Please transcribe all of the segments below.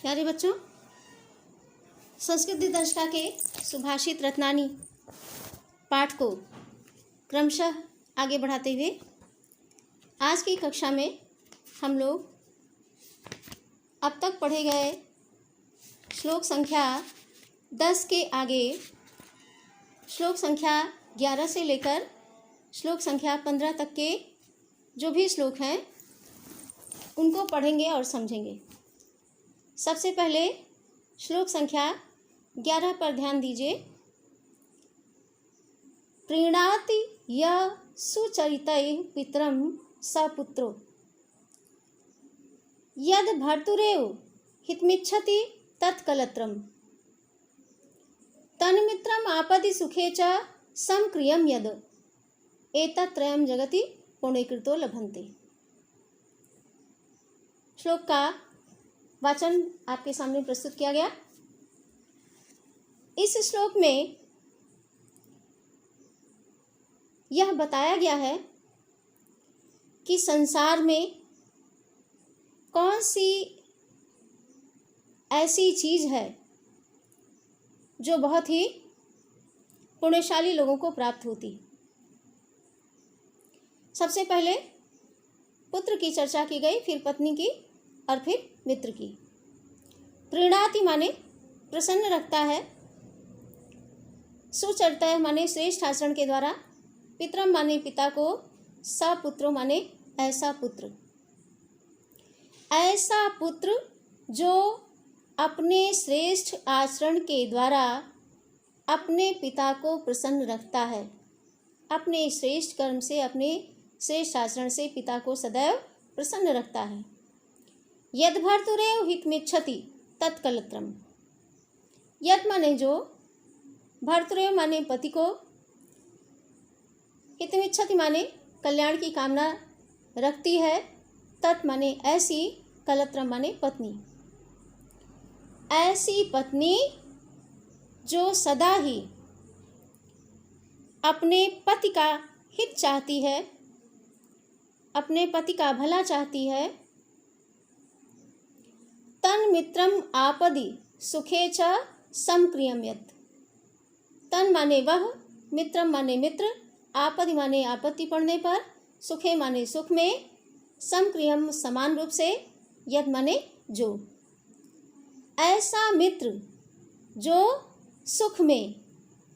प्यारे बच्चों, संस्कृत दर्शिका के सुभाषित रत्नानी पाठ को क्रमशः आगे बढ़ाते हुए आज की कक्षा में हम लोग अब तक पढ़े गए श्लोक संख्या 10 के आगे श्लोक संख्या 11 से लेकर श्लोक संख्या 15 तक के जो भी श्लोक हैं उनको पढ़ेंगे और समझेंगे। सबसे पहले श्लोक संख्या 11 पर ध्यान दीजिए। प्रीणाति य सुचरितैः पितरं स पुत्रो यद भर्तुरेव हितमिच्छति तत्कलत्रम् तन्मित्रम् आपदि सुखे च समक्रियं यद एतत्त्रयं जगति पुण्यकृतो लभन्ते। श्लोक का वाचन आपके सामने प्रस्तुत किया गया। इस श्लोक में यह बताया गया है कि संसार में कौन सी ऐसी चीज है जो बहुत ही पुण्यशाली लोगों को प्राप्त होती। सबसे पहले पुत्र की चर्चा की गई, फिर पत्नी की और फिर मित्र की। प्रीणाति माने प्रसन्न रखता है, सुचरिता माने श्रेष्ठ आचरण के द्वारा, पितरम माने पिता को, सपुत्रो माने ऐसा पुत्र। ऐसा पुत्र जो अपने श्रेष्ठ आचरण के द्वारा अपने पिता को प्रसन्न रखता है, अपने श्रेष्ठ कर्म से, अपने श्रेष्ठ आचरण से पिता को सदैव प्रसन्न रखता है। यद भर्तुरेव हितमिच्छति तत्कलत्रम्। यद माने जो, भर्तुरेव माने पति को, हितमिच्छति माने कल्याण की कामना रखती है, तत् माने ऐसी, कलत्रम माने पत्नी। ऐसी पत्नी जो सदा ही अपने पति का हित चाहती है, अपने पति का भला चाहती है। तन मित्रम आपदि सुखे च समक्रियम यत्। तन माने वह, मित्रम माने मित्र, आपदि माने आपत्ति पड़ने पर, सुखे माने सुख में, समक्रियम समान रूप से, यद माने जो। ऐसा मित्र जो सुख में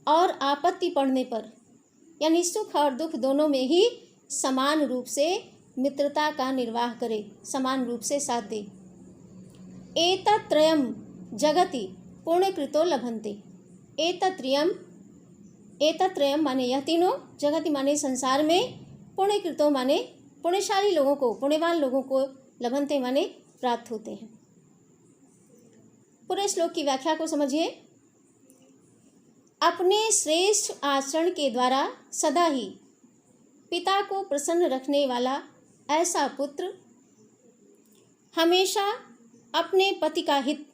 और आपत्ति पड़ने पर, यानी सुख और दुख दोनों में ही समान रूप से मित्रता का निर्वाह करे, समान रूप से साथ दे। एतत्त्रयं जगति पुण्यकृतो लभन्ते। एतत्त्रयं माने यह तीनों, जगति माने संसार में, पुण्यकृतो माने पुण्यशाली लोगों को, पुण्यवान लोगों को, लभन्ते माने प्राप्त होते हैं। पूरे श्लोक की व्याख्या को समझिए। अपने श्रेष्ठ आचरण के द्वारा सदा ही पिता को प्रसन्न रखने वाला ऐसा पुत्र, हमेशा अपने पति का हित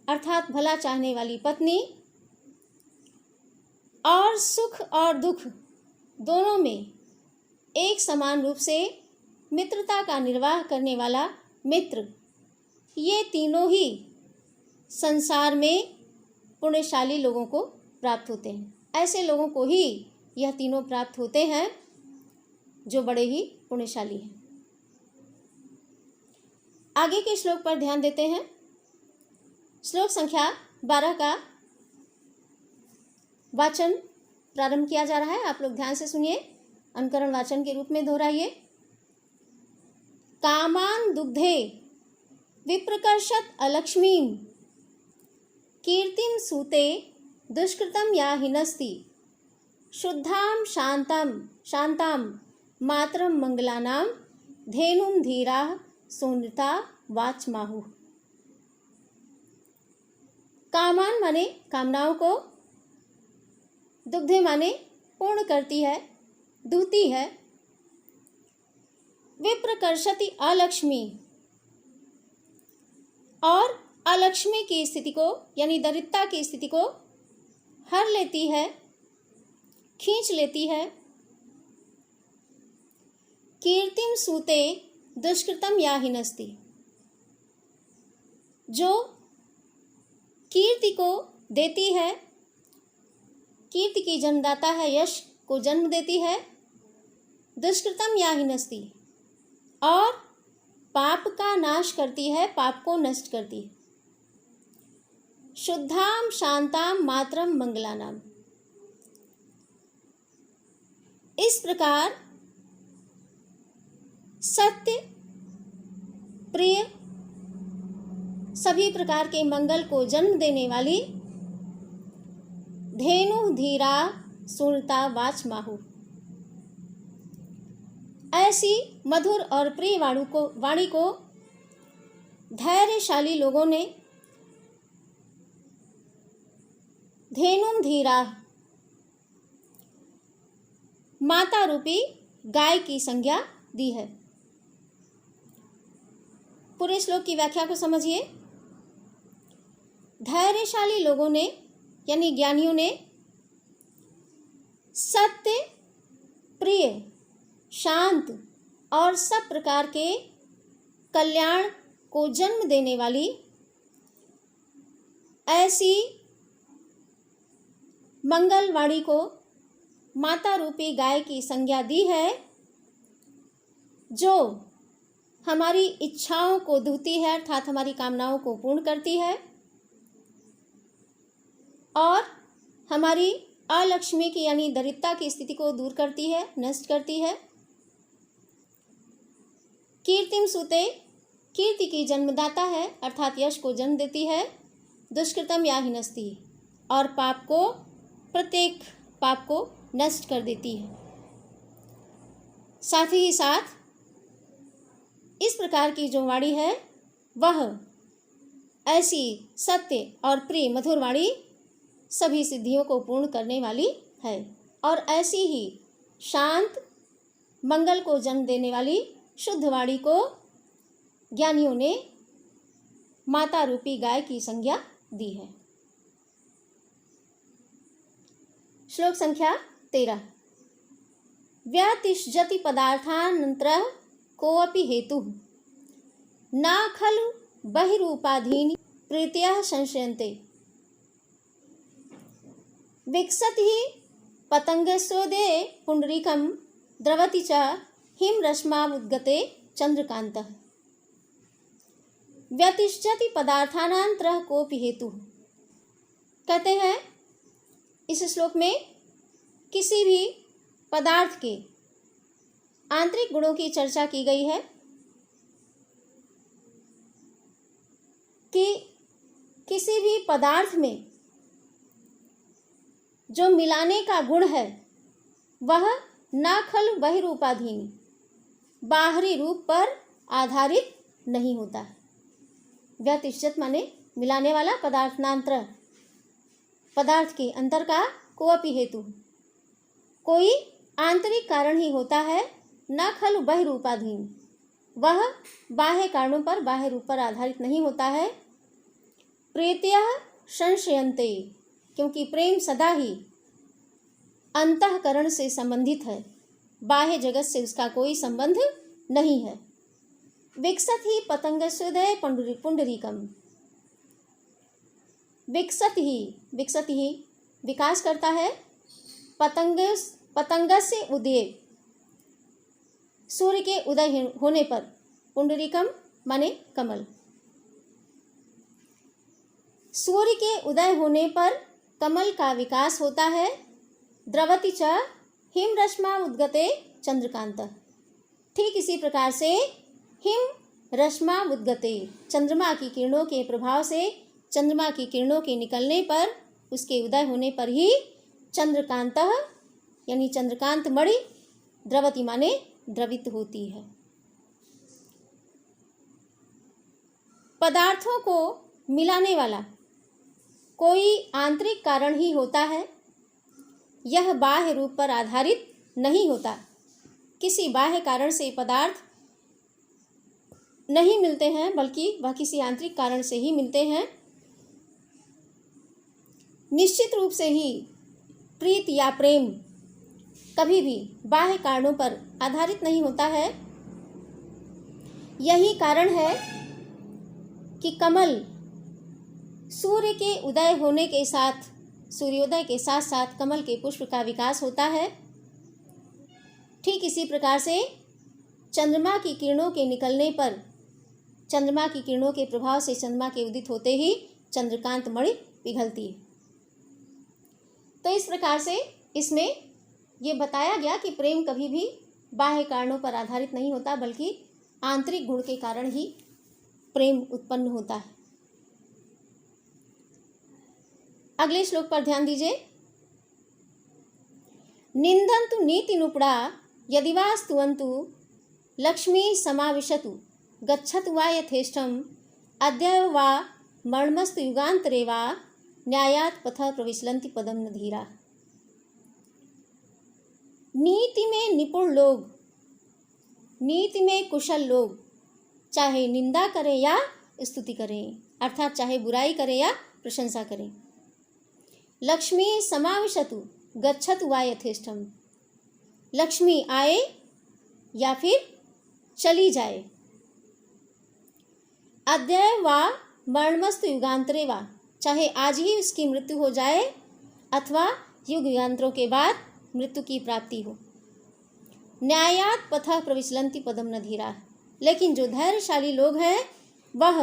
अर्थात भला चाहने वाली पत्नी, और सुख और दुख दोनों में एक समान रूप से मित्रता का निर्वाह करने वाला मित्र, ये तीनों ही संसार में पुण्यशाली लोगों को प्राप्त होते हैं। ऐसे लोगों को ही यह तीनों प्राप्त होते हैं जो बड़े ही पुण्यशाली हैं। आगे के श्लोक पर ध्यान देते हैं। श्लोक संख्या 12 का वाचन प्रारंभ किया जा रहा है। आप लोग ध्यान से सुनिए, अनुकरण वाचन के रूप में दोहराइए। कामान दुग्धे विप्रकर्षत अलक्ष्मीं कीर्तिम सूते दुष्कृतम या हिनस्ति शुद्धाम शांताम मातरम मंगलानाम धेनुम धीराः सोनृता वाचमाहु। कामान माने कामनाओं को, दुग्धे माने पूर्ण करती है, दूती है, विप्रकर्षति अलक्ष्मी, और अलक्ष्मी की स्थिति को यानी दरिद्रता की स्थिति को हर लेती है, खींच लेती है। कीर्तिम सूते दुष्कृतम या हिनस्ति। जो कीर्ति को देती है, कीर्ति की जन्मदाता है, यश को जन्म देती है। दुष्कृतम या हिनस्ति, और पाप का नाश करती है, पाप को नष्ट करती है। शुद्धाम शांताम मातरम मंगलानाम। इस प्रकार सत्य, प्रिय, सभी प्रकार के मंगल को जन्म देने वाली धेनु धीरा सुनता वाच माहु, ऐसी मधुर और प्रिय वाणी को धैर्यशाली लोगों ने धेनुम धीरा, माता रूपी गाय की संज्ञा दी है। पूरे श्लोक की व्याख्या को समझिए। धैर्यशाली लोगों ने यानी ज्ञानियों ने सत्य, प्रिय, शांत और सब प्रकार के कल्याण को जन्म देने वाली ऐसी मंगलवाणी को माता रूपी गाय की संज्ञा दी है, जो हमारी इच्छाओं को दुहती है, अर्थात हमारी कामनाओं को पूर्ण करती है और हमारी अलक्ष्मी की यानी दरिद्रता की स्थिति को दूर करती है, नष्ट करती है। कीर्तिम सुते, कीर्ति की जन्मदाता है, अर्थात यश को जन्म देती है। दुष्कृतम या हिनस्ति, और पाप को, प्रत्येक पाप को नष्ट कर देती है। साथ ही साथ इस प्रकार की जो वाणी है वह ऐसी सत्य और प्रिय मधुर वाणी सभी सिद्धियों को पूर्ण करने वाली है, और ऐसी ही शांत, मंगल को जन्म देने वाली शुद्ध वाणी को ज्ञानियों ने माता रूपी गाय की संज्ञा दी है। श्लोक संख्या 13। व्यतिष्ठति पदार्थानन्तरः कोऽपि हेतुः न खलु बहिरूपाधीनि प्रीत्याः संशयन्ते। विकसति पतंगस्योदये पुंडरीकं द्रवति च हिमरश्मावुद्गते चंद्रकान्तः। व्यतिष्ठति पदार्थानन्तरः कोऽपि हेतुः। कहते हैं इस श्लोक में किसी भी पदार्थ के आंतरिक गुणों की चर्चा की गई है कि किसी भी पदार्थ में जो मिलाने का गुण है वह न खलु बहिरूपाधीन, बाहरी रूप पर आधारित नहीं होता है। व्यतिष्ठत माने मिलाने वाला, पदार्थांतर पदार्थ के अंतर का कोअपि हेतु, कोई आंतरिक कारण ही होता है। न खलु बहिरूपाधीन, वह बाह्य कारणों पर, बाह्य रूप पर आधारित नहीं होता है। प्रीत्याः संशयन्ते, क्योंकि प्रेम सदा ही अंतःकरण से संबंधित है, बाह्य जगत से उसका कोई संबंध नहीं है। विकसत ही पतंगस्योदये पुंडरीकम। विकसत ही विकास करता है। पतंग से उदय, सूर्य के उदय होने पर, पुंडरीकम माने कमल, सूर्य के उदय होने पर कमल का विकास होता है। द्रवति च हिमरश्मा उद्गते चंद्रकांत। ठीक इसी प्रकार से हिम रश्मा उद्गते, चंद्रमा की किरणों के प्रभाव से, चंद्रमा की किरणों के निकलने पर, उसके उदय होने पर ही चंद्रकांत यानी चंद्रकांत मणि द्रवति माने द्रवित होती है। पदार्थों को मिलाने वाला कोई आंतरिक कारण ही होता है, यह बाह्य रूप पर आधारित नहीं होता। किसी बाह्य कारण से पदार्थ नहीं मिलते हैं, बल्कि वह किसी आंतरिक कारण से ही मिलते हैं। निश्चित रूप से ही प्रीति या प्रेम कभी भी बाह्य कारणों पर आधारित नहीं होता है। यही कारण है कि कमल सूर्य के उदय होने के साथ, सूर्योदय के साथ साथ कमल के पुष्प का विकास होता है। ठीक इसी प्रकार से चंद्रमा की किरणों के निकलने पर, चंद्रमा की किरणों के प्रभाव से चंद्रमा के उदित होते ही चंद्रकांत मणि पिघलती है। तो इस प्रकार से इसमें ये बताया गया कि प्रेम कभी भी बाह्य कारणों पर आधारित नहीं होता, बल्कि आंतरिक गुण के कारण ही प्रेम उत्पन्न होता है। अगले श्लोक पर ध्यान दीजिए। निंदन्तु नीतिनुपड़ा यदि वा स्तुवन्तु लक्ष्मी समाविशतु गच्छतु वा यथेष्टम अद्य वा मर्मस्तु युगान्तरे वा न्यायात् पथः प्रविचलन्ति पदम न धीरा। नीति में निपुण लोग, नीति में कुशल लोग चाहे निंदा करें या स्तुति करें, अर्थात चाहे बुराई करें या प्रशंसा करें। लक्ष्मी समाविशतु गच्छतु वा यथेष्टम, लक्ष्मी आए या फिर चली जाए। अद्य वा मरणमस्तु युगांतरे वा, चाहे आज ही उसकी मृत्यु हो जाए अथवा युग युगांतरों के बाद मृत्यु की प्राप्ति हो। न्यायात् पथः प्रविचलन्ति पदम न धीरा, लेकिन जो धैर्यशाली लोग हैं वह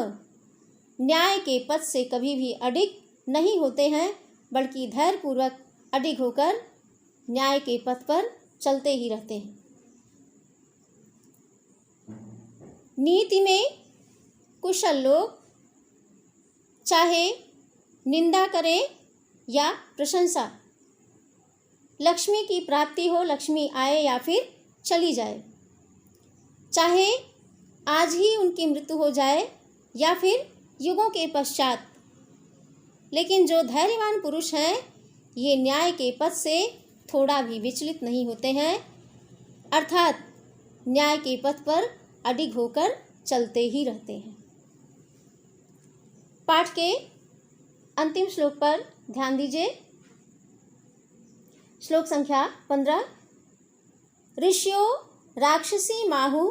न्याय के पथ से कभी भी अडिग नहीं होते हैं, बल्कि धैर्यपूर्वक अडिग होकर न्याय के पथ पर चलते ही रहते हैं। नीति में कुशल लोग चाहे निंदा करें या प्रशंसा, लक्ष्मी की प्राप्ति हो, लक्ष्मी आए या फिर चली जाए, चाहे आज ही उनकी मृत्यु हो जाए या फिर युगों के पश्चात, लेकिन जो धैर्यवान पुरुष हैं ये न्याय के पथ से थोड़ा भी विचलित नहीं होते हैं, अर्थात न्याय के पथ पर अडिग होकर चलते ही रहते हैं। पाठ के अंतिम श्लोक पर ध्यान दीजिए। श्लोक संख्या 15। ऋषियो राक्षसी माहु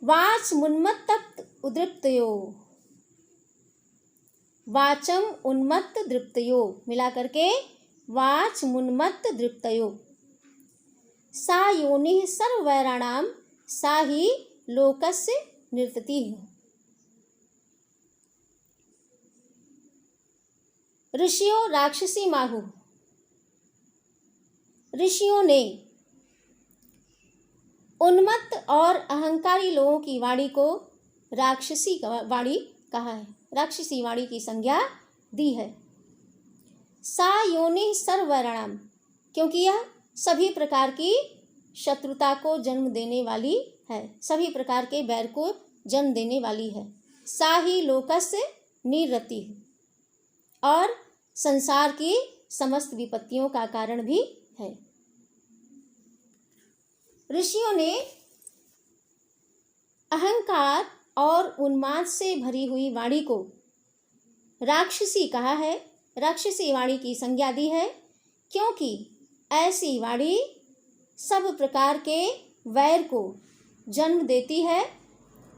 वाच मुन्मत्त उद्रिक्तयो, वाचम उन्मत्त दृप्तयो, मिला करके वाच मुन्मत्त दृप्तयो। सा योनिः सर्ववैराणां सा ही लोकस्य नृततिः। ऋषियों राक्षसी माहु, ऋषियों ने उन्मत्त और अहंकारी लोगों की वाणी को राक्षसी वाणी कहा है, राक्षसी वाणी की संज्ञा दी है। सा योनि सर्ववर्णाम, क्योंकि यह सभी प्रकार की शत्रुता को जन्म देने वाली है, सभी प्रकार के बैर को जन्म देने वाली है। सा ही लोकस्य निरति, और संसार की समस्त विपत्तियों का कारण भी है। ऋषियों ने अहंकार और उन्माद से भरी हुई वाणी को राक्षसी कहा है, राक्षसी वाणी की संज्ञा दी है, क्योंकि ऐसी वाणी सब प्रकार के वैर को जन्म देती है,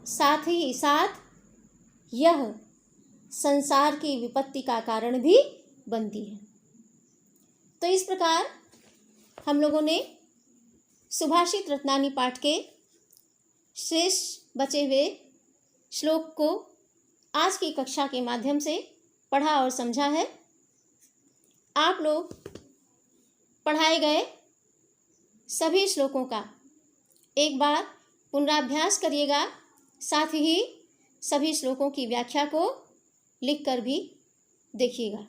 साथ ही साथ यह संसार की विपत्ति का कारण भी बनती है। तो इस प्रकार हम लोगों ने सुभाषित रत्नानी पाठ के शेष बचे हुए श्लोक को आज की कक्षा के माध्यम से पढ़ा और समझा है। आप लोग पढ़ाए गए सभी श्लोकों का एक बार पुनराभ्यास करिएगा, साथ ही सभी श्लोकों की व्याख्या को लिखकर भी देखिएगा।